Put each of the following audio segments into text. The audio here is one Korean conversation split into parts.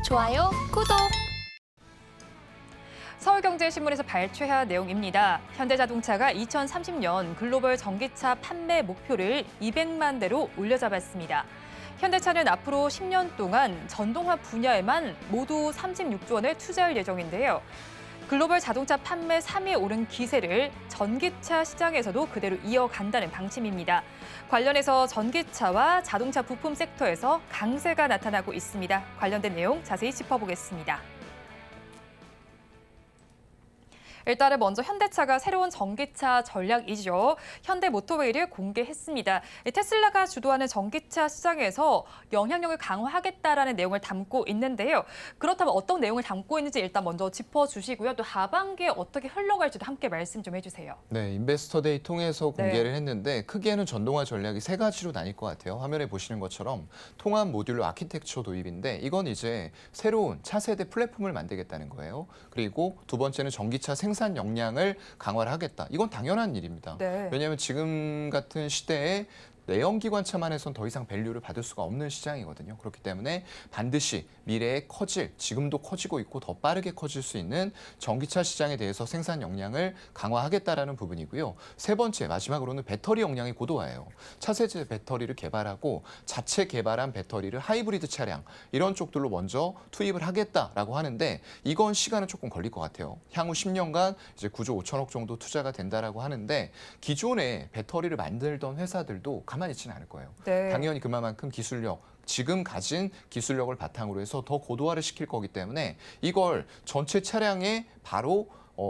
좋아요, 구독! 서울경제신문에서 발췌한 내용입니다. 현대자동차가 2030년 글로벌 전기차 판매 목표를 200만 대로 올려잡았습니다. 현대차는 앞으로 10년 동안 전동화 분야에만 모두 36조 원을 투자할 예정인데요. 글로벌 자동차 판매 3위에 오른 기세를 전기차 시장에서도 그대로 이어간다는 방침입니다. 관련해서 전기차와 자동차 부품 섹터에서 강세가 나타나고 있습니다. 관련된 내용 자세히 짚어보겠습니다. 일단은 먼저 현대차가 새로운 전기차 전략이죠. 현대모터웨이를 공개했습니다. 테슬라가 주도하는 전기차 시장에서 영향력을 강화하겠다라는 내용을 담고 있는데요. 그렇다면 어떤 내용을 담고 있는지 일단 먼저 짚어주시고요. 또 하반기에 어떻게 흘러갈지도 함께 말씀 좀 해주세요. 네, 인베스터데이 통해서 공개를 했는데 크게는 전동화 전략이 세 가지로 나뉠 것 같아요. 화면에 보시는 것처럼 통합 모듈러 아키텍처 도입인데 이건 이제 새로운 차세대 플랫폼을 만들겠다는 거예요. 그리고 두 번째는 전기차 생산 역량을 강화를 하겠다. 이건 당연한 일입니다. 네. 왜냐하면 지금 같은 시대에 내연기관차만 해선 더 이상 밸류를 받을 수가 없는 시장이거든요. 그렇기 때문에 반드시 미래에 커질, 지금도 커지고 있고 더 빠르게 커질 수 있는 전기차 시장에 대해서 생산 역량을 강화하겠다라는 부분이고요. 세 번째, 마지막으로는 배터리 역량의 고도화예요. 차세대 배터리를 개발하고 자체 개발한 배터리를 하이브리드 차량 이런 쪽들로 먼저 투입을 하겠다라고 하는데 이건 시간은 조금 걸릴 것 같아요. 향후 10년간 이제 9조 5천억 정도 투자가 된다라고 하는데 기존에 배터리를 만들던 회사들도 가만히 있지는 않을 거예요. 네. 당연히 그만큼 기술력, 지금 가진 기술력을 바탕으로 해서 더 고도화를 시킬 거기 때문에 이걸 전체 차량에 바로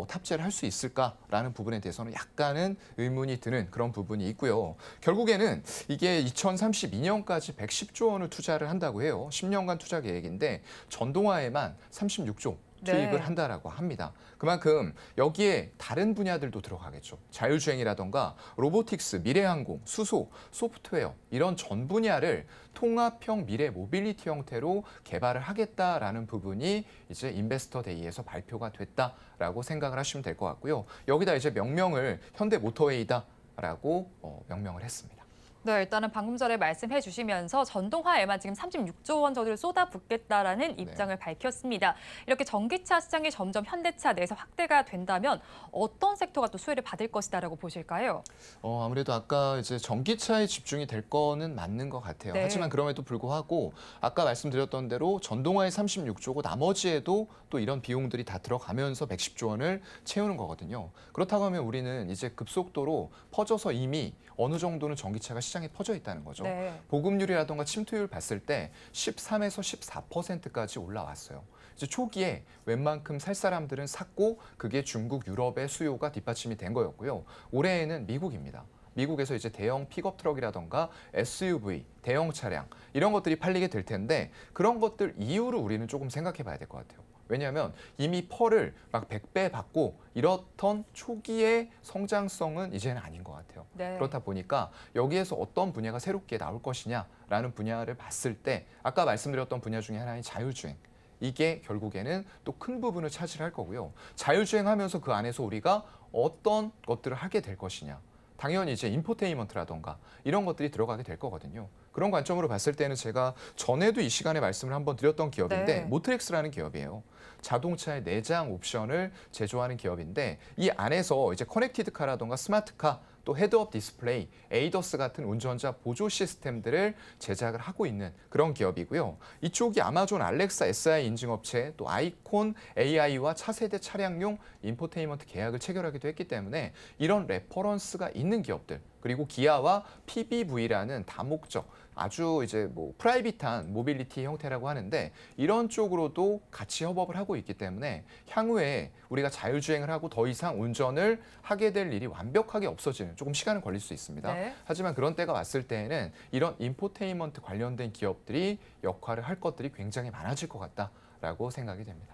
탑재를 할 수 있을까라는 부분에 대해서는 약간은 의문이 드는 그런 부분이 있고요. 결국에는 이게 2032년까지 110조 원을 투자를 한다고 해요. 10년간 투자 계획인데 전동화에만 36조 투입을 한다라고 합니다. 그만큼 여기에 다른 분야들도 들어가겠죠. 자율주행이라던가 로보틱스, 미래항공, 수소, 소프트웨어 이런 전 분야를 통합형 미래 모빌리티 형태로 개발을 하겠다라는 부분이 이제 인베스터 데이에서 발표가 됐다라고 생각을 하시면 될 것 같고요. 여기다 이제 명명을 현대모터웨이다라고 명명을 했습니다. 네, 일단은 방금 전에 말씀해 주시면서 전동화에만 지금 36조 원 정도를 쏟아붓겠다라는 입장을 밝혔습니다. 이렇게 전기차 시장이 점점 현대차 내에서 확대가 된다면 어떤 섹터가 또 수혜를 받을 것이다라고 보실까요? 아무래도 아까 이제 전기차에 집중이 될 거는 맞는 것 같아요. 네. 하지만 그럼에도 불구하고 아까 말씀드렸던 대로 전동화에 36조고 나머지에도 또 이런 비용들이 다 들어가면서 110조 원을 채우는 거거든요. 그렇다고 하면 우리는 이제 급속도로 퍼져서 이미 어느 정도는 전기차가 시장에 퍼져 있다는 거죠. 네. 보급률이라던가 침투율 봤을 때 13에서 14%까지 올라왔어요. 이제 초기에 웬만큼 살 사람들은 샀고 그게 중국, 유럽의 수요가 뒷받침이 된 거였고요. 올해에는 미국입니다. 미국에서 이제 대형 픽업 트럭이라던가 SUV, 대형 차량 이런 것들이 팔리게 될 텐데 그런 것들 이유를 우리는 조금 생각해 봐야 될 것 같아요. 왜냐하면 이미 펄을 막 100배 받고 이렇던 초기의 성장성은 이제는 아닌 것 같아요. 네. 그렇다 보니까 여기에서 어떤 분야가 새롭게 나올 것이냐라는 분야를 봤을 때 아까 말씀드렸던 분야 중에 하나인 자율주행. 이게 결국에는 또 큰 부분을 차지할 거고요. 자율주행하면서 그 안에서 우리가 어떤 것들을 하게 될 것이냐. 당연히 이제 인포테인먼트라던가 이런 것들이 들어가게 될 거거든요. 그런 관점으로 봤을 때는 제가 전에도 이 시간에 말씀을 한번 드렸던 기업인데 모트렉스라는 기업이에요. 자동차의 내장 옵션을 제조하는 기업인데 이 안에서 이제 커넥티드 카라던가 스마트카 또 헤드업 디스플레이, 에이더스 같은 운전자 보조 시스템들을 제작을 하고 있는 그런 기업이고요. 이쪽이 아마존 알렉사 SI 인증업체 또 아이콘 AI와 차세대 차량용 인포테인먼트 계약을 체결하기도 했기 때문에 이런 레퍼런스가 있는 기업들 그리고 기아와 PBV라는 다목적 아주 이제 뭐 프라이빗한 모빌리티 형태라고 하는데 이런 쪽으로도 같이 협업을 하고 있기 때문에 향후에 우리가 자율주행을 하고 더 이상 운전을 하게 될 일이 완벽하게 없어지는 조금 시간은 걸릴 수 있습니다. 네. 하지만 그런 때가 왔을 때에는 이런 인포테인먼트 관련된 기업들이 역할을 할 것들이 굉장히 많아질 것 같다라고 생각이 됩니다.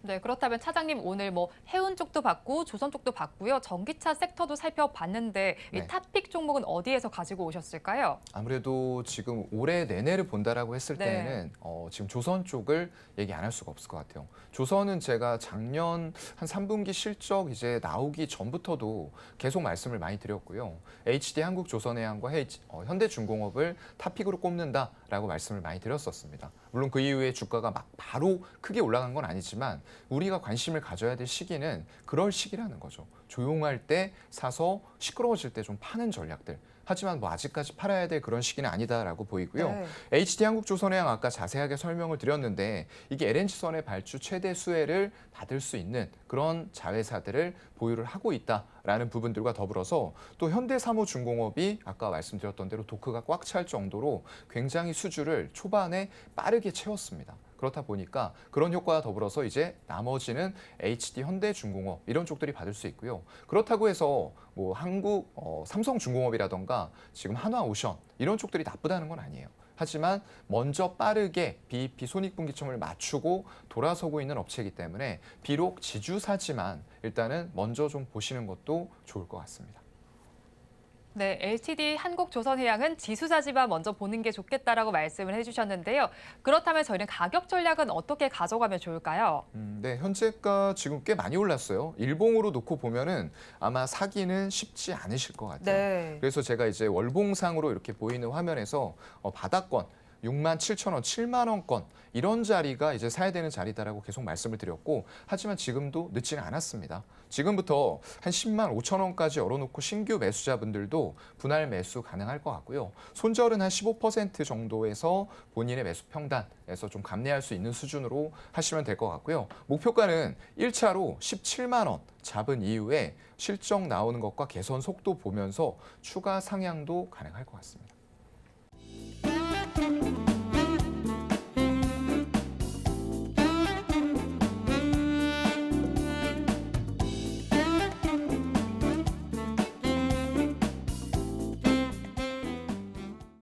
네, 그렇다면 차장님 오늘 뭐 해운 쪽도 봤고 조선 쪽도 봤고요. 전기차 섹터도 살펴봤는데 이 네. 탑픽 종목은 어디에서 가지고 오셨을까요? 아무래도 지금 올해 내내를 본다라고 했을 네. 때는 지금 조선 쪽을 얘기 안 할 수가 없을 것 같아요. 조선은 제가 작년 한 3분기 실적 이제 나오기 전부터도 계속 말씀을 많이 드렸고요. HD 한국조선해양과 현대중공업을 탑픽으로 꼽는다. 라고 말씀을 많이 드렸었습니다. 물론 그 이후에 주가가 막 바로 크게 올라간 건 아니지만 우리가 관심을 가져야 될 시기는 그럴 시기라는 거죠. 조용할 때 사서 시끄러워질 때 좀 파는 전략들. 하지만 뭐 아직까지 팔아야 될 그런 시기는 아니다라고 보이고요. 네. HD한국조선해양 아까 자세하게 설명을 드렸는데 이게 LNG선의 발주 최대 수혜를 받을 수 있는 그런 자회사들을 보유를 하고 있다라는 부분들과 더불어서 또 현대사무중공업이 아까 말씀드렸던 대로 도크가 꽉 찰 정도로 굉장히 수주를 초반에 빠르게 채웠습니다. 그렇다 보니까 그런 효과와 더불어서 이제 나머지는 HD, 현대중공업 이런 쪽들이 받을 수 있고요. 그렇다고 해서 뭐 한국 삼성중공업이라던가 지금 한화오션 이런 쪽들이 나쁘다는 건 아니에요. 하지만 먼저 빠르게 BEP 손익분기점을 맞추고 돌아서고 있는 업체이기 때문에 비록 지주사지만 일단은 먼저 좀 보시는 것도 좋을 것 같습니다. 네, LTD 한국조선해양은 지수사지만 먼저 보는 게 좋겠다라고 말씀을 해주셨는데요. 그렇다면 저희는 가격 전략은 어떻게 가져가면 좋을까요? 네, 현재가 지금 꽤 많이 올랐어요. 일봉으로 놓고 보면은 아마 사기는 쉽지 않으실 것 같아요. 네. 그래서 제가 이제 월봉상으로 이렇게 보이는 화면에서 바닥권 67,000원, 7만 원권 이런 자리가 이제 사야 되는 자리다라고 계속 말씀을 드렸고 하지만 지금도 늦지는 않았습니다. 지금부터 한 10만 5천 원까지 열어놓고 신규 매수자분들도 분할 매수 가능할 것 같고요. 손절은 한 15% 정도에서 본인의 매수 평단에서 좀 감내할 수 있는 수준으로 하시면 될 것 같고요. 목표가는 1차로 17만 원 잡은 이후에 실적 나오는 것과 개선 속도 보면서 추가 상향도 가능할 것 같습니다.